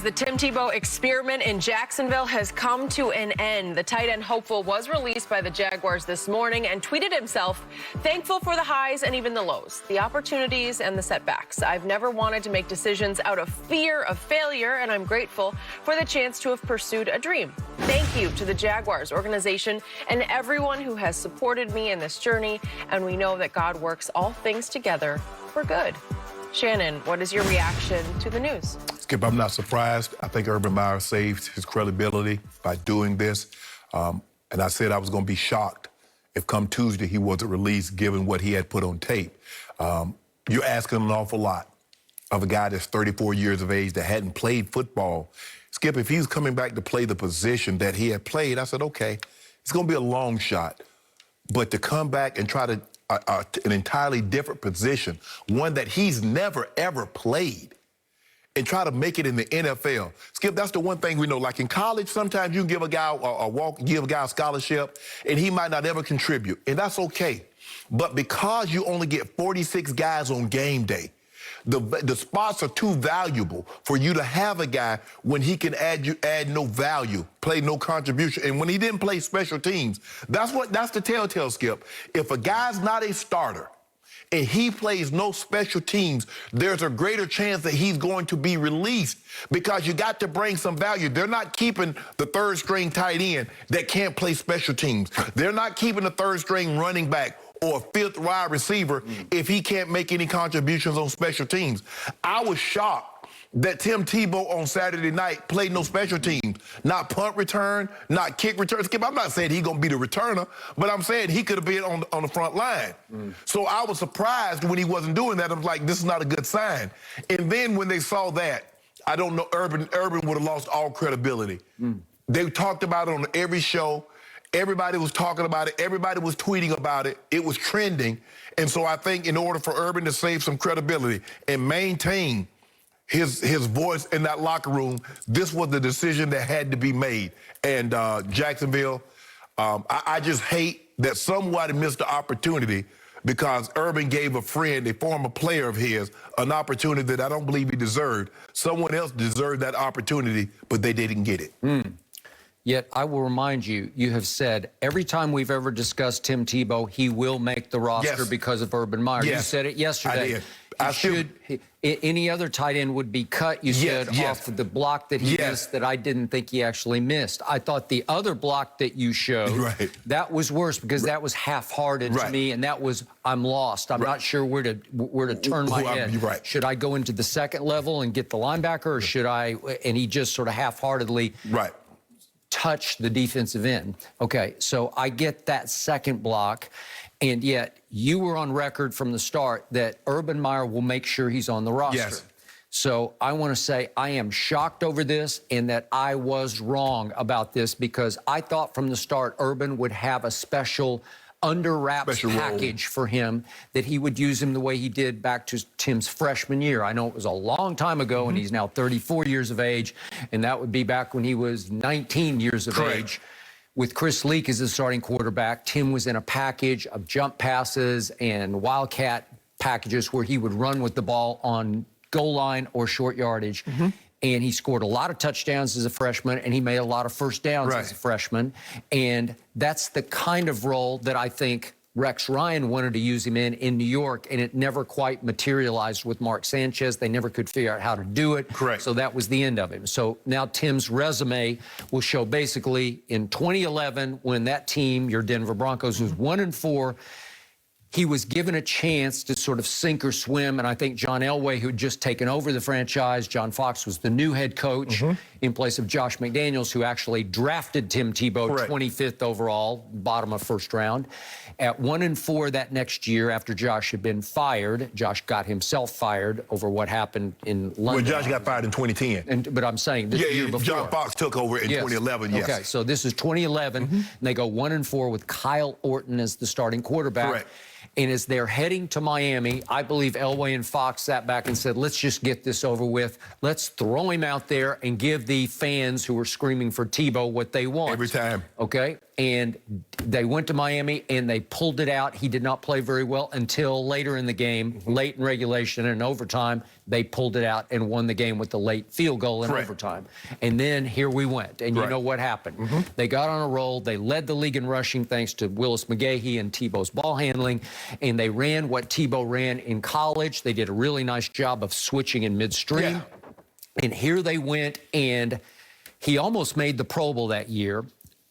the Tim Tebow experiment in Jacksonville has come to an end. The tight end hopeful was released by the Jaguars this morning and tweeted himself thankful for the highs and even the lows, the opportunities and the setbacks. I've never wanted to make decisions out of fear of failure, and I'm grateful for the chance to have pursued a dream. Thank you to the Jaguars organization and everyone who has supported me in this journey, and we know that God works all things together for good. Shannon, what is your reaction to the news? Skip, I'm not surprised. I think Urban Meyer saved his credibility by doing this. And I said I was going to be shocked if come Tuesday he wasn't released, given what he had put on tape. You're asking an awful lot of a guy that's 34 years of age that hadn't played football. Skip, if he's coming back to play the position that he had played, I said, okay, it's going to be a long shot. But to come back and try to an entirely different position, one that he's never, ever played, and try to make it in the NFL. Skip, that's the one thing we know. Like in college, sometimes you can give a guy give a guy a scholarship, and he might not ever contribute, and that's okay. But because you only get 46 guys on game day, the spots are too valuable for you to have a guy when he can add no value, play no contribution. And when he didn't play special teams, that's the telltale, Skip. If a guy's not a starter and he plays no special teams, there's a greater chance that he's going to be released, because you got to bring some value. They're not keeping the third string tight end that can't play special teams. They're not keeping the third string running back or a fifth wide receiver if he can't make any contributions on special teams. I was shocked that Tim Tebow on Saturday night played no special teams, not punt return, not kick return. Skip, I'm not saying he's going to be the returner, but I'm saying he could have been on the front line. So I was surprised when he wasn't doing that. I was like, this is not a good sign. And then when they saw that, I don't know, Urban would have lost all credibility. They talked about it on every show. Everybody was talking about it. Everybody was tweeting about it. It was trending. And so I think in order for Urban to save some credibility and maintain his voice in that locker room, this was the decision that had to be made. And Jacksonville, I just hate that somebody missed the opportunity, because Urban gave a friend, a former player of his, an opportunity that I don't believe he deserved. Someone else deserved that opportunity, but they didn't get it. Yet I will remind you, you have said every time we've ever discussed Tim Tebow, he will make the roster because of Urban Meyer. You said it yesterday. I did. Any other tight end would be cut, you said, off of the block that he missed that I didn't think he actually missed. I thought the other block that you showed, that was worse, because that was half-hearted to me, and that was, I'm lost. I'm not sure where to turn my head. Should I go into the second level and get the linebacker, or should I, and he just sort of half-heartedly touch the defensive end. Okay, so I get that second block, and yet you were on record from the start that Urban Meyer will make sure he's on the roster. So I want to say I am shocked over this, and that I was wrong about this, because I thought from the start Urban would have a special under wraps package for him, that he would use him the way he did back to Tim's freshman year. I know it was a long time ago, and he's now 34 years of age, and that would be back when he was 19 years of age. With Chris Leak as the starting quarterback, Tim was in a package of jump passes and wildcat packages where he would run with the ball on goal line or short yardage. And he scored a lot of touchdowns as a freshman, and he made a lot of first downs as a freshman. And that's the kind of role that I think Rex Ryan wanted to use him in New York, and it never quite materialized with Mark Sanchez. They never could figure out how to do it. So that was the end of him. So now Tim's resume will show basically in 2011, when that team, your Denver Broncos, was 1-4, he was given a chance to sort of sink or swim, and I think John Elway, who had just taken over the franchise, John Fox was the new head coach in place of Josh McDaniels, who actually drafted Tim Tebow 25th overall, bottom of first round. At 1-4 that next year, after Josh had been fired, Josh got himself fired over what happened in London. Well, Josh got fired in 2010. But I'm saying this year before. John Fox took over in 2011, Okay, so this is 2011, and they go 1-4 with Kyle Orton as the starting quarterback. And as they're heading to Miami, I believe Elway and Fox sat back and said, let's just get this over with. Let's throw him out there and give the fans who are screaming for Tebow what they want. Every time. Okay? And they went to Miami, and they pulled it out. He did not play very well until later in the game, late in regulation and overtime. they pulled it out and won the game with the late field goal in overtime. And then here we went. And you know what happened. They got on a roll. They led the league in rushing thanks to Willis McGahee and Tebow's ball handling. And they ran what Tebow ran in college. They did a really nice job of switching in midstream. And here they went, and he almost made the Pro Bowl that year,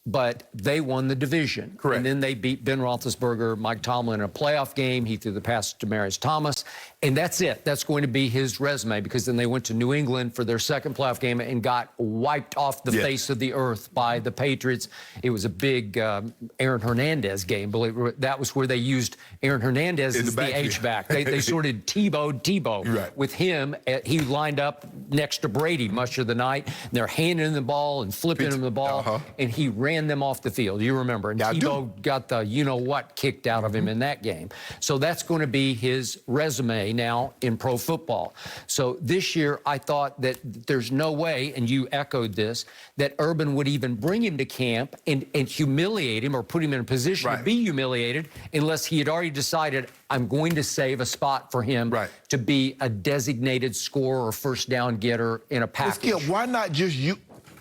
but they won the division. And then they beat Ben Roethlisberger, Mike Tomlin in a playoff game. He threw the pass to Demaryius Thomas, and that's it. That's going to be his resume, because then they went to New England for their second playoff game and got wiped off the face of the earth by the Patriots. It was a big Aaron Hernandez game. That was where they used Aaron Hernandez as the H-back. They sort of Tebow with him. He lined up next to Brady much of the night. And they're handing him the ball and flipping him the ball, and he ran them off the field. You remember. And Tebow got the you-know-what kicked out of him in that game. So that's going to be his resume now in pro football. So this year, I thought that there's no way, and you echoed this, that Urban would even bring him to camp and humiliate him or put him in a position to be humiliated unless he had already decided, I'm going to save a spot for him to be a designated scorer or first down getter in a package.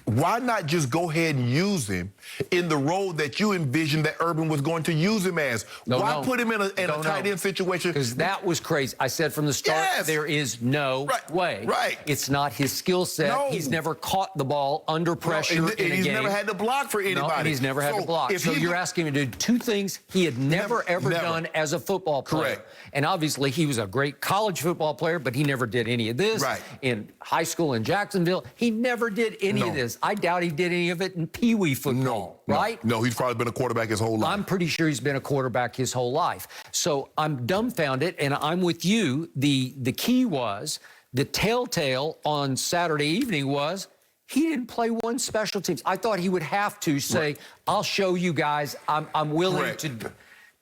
Why not just go ahead and use him in the role that you envisioned that Urban was going to use him as? Why put him in a tight end situation? Because that was crazy. I said from the start, there is no way. It's not his skill set. He's never caught the ball under pressure in a game. He's never had to block for anybody. And he's never had to block. So you're asking him to do two things he had never done as a football player. And obviously, he was a great college football player, but he never did any of this. In high school in Jacksonville, he never did any of this. I doubt he did any of it in Pee Wee football, No, he's probably been a quarterback his whole life. I'm pretty sure he's been a quarterback his whole life. So I'm dumbfounded, and I'm with you. The key was, the telltale on Saturday evening was, he didn't play one special teams. I thought he would have to say, I'll show you guys, I'm willing to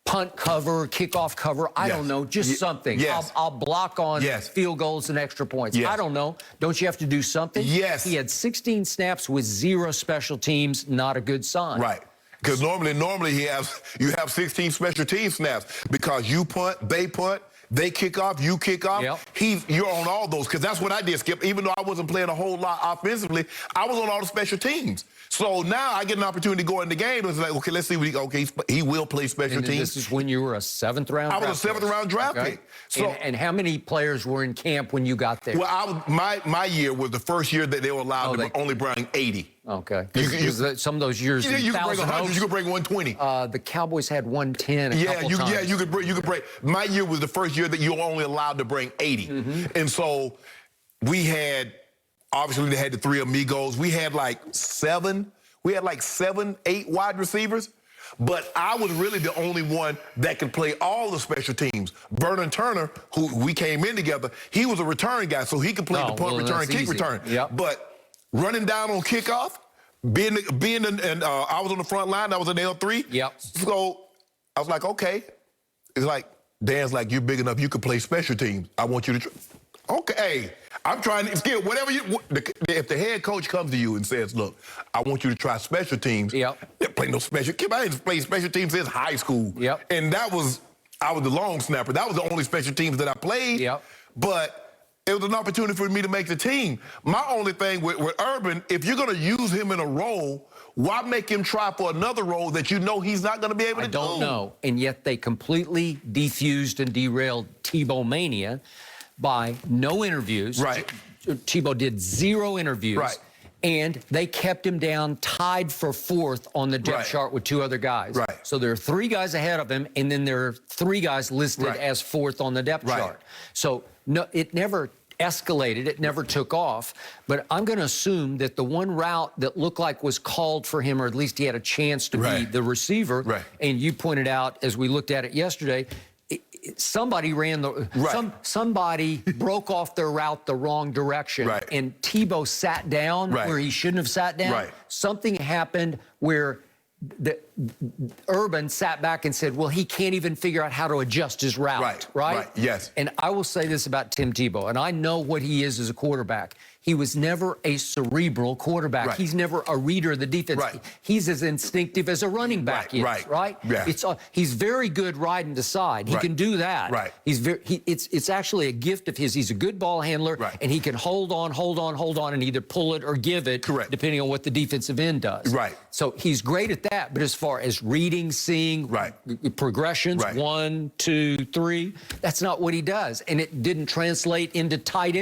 punt cover, kickoff cover, I don't know, just something. I'll block on field goals and extra points. I don't know. Don't you have to do something? He had 16 snaps with 0 special teams, not a good sign. Because normally you have 16 special team snaps, because you punt, they kick off, you kick off. You're on all those, because that's what I did, Skip. Even though I wasn't playing a whole lot offensively, I was on all the special teams. So now I get an opportunity to go in the game. It's like, okay, let's see what he will play special teams. This is when you were a 7th round draft pick. I was a 7th round draft pick. So, and how many players were in camp when you got there? Well, my year was the first year that they were allowed to only bring 80. Some of those years, you could bring 100, you could bring 120. The Cowboys had 110 a couple times. You could bring. My year was the first year that you were only allowed to bring 80. And so we had, obviously they had the 3 amigos. We had like 7, 8 wide receivers. But I was really the only one that could play all the special teams. Vernon Turner, who we came in together, he was a return guy, so he could play the punt return, kick return. But running down on kickoff, I was on the front line, I was an L3. So I was like, okay. It's like, Dan's like, you're big enough, you could play special teams. I want you to okay. I'm trying to Skip, whatever if the head coach comes to you and says, look, I want you to try special teams. Play no special. I didn't play special teams since high school. And I was the long snapper. That was the only special teams that I played. But it was an opportunity for me to make the team. My only thing with Urban, if you're going to use him in a role, why make him try for another role that you know he's not going to be able to do? I don't know. And yet they completely defused and derailed Tebow mania by no interviews. Tebow did 0 interviews. And they kept him down, tied for 4th on the depth chart with 2 other guys. So there are 3 guys ahead of him, and then there are 3 guys listed as 4th on the depth chart. So no, it never escalated. It never took off. But I'm going to assume that the one route that looked like was called for him, or at least he had a chance to be the receiver, and you pointed out as we looked at it yesterday, somebody ran somebody broke off their route the wrong direction, and Tebow sat down where he shouldn't have sat down. Something happened where Urban sat back and said, well, he can't even figure out how to adjust his route, right? Yes. And I will say this about Tim Tebow, and I know what he is as a quarterback. He was never a cerebral quarterback. Right. He's never a reader of the defense. Right. He's as instinctive as a running back is, right? Yeah. He's very good riding the side. He can do that. Right. It's actually a gift of his. He's a good ball handler, and he can hold on, and either pull it or give it, depending on what the defensive end does. Right. So he's great at that, but as far as reading, seeing, progressions, 1, 2, 3, that's not what he does. And it didn't translate into tight end.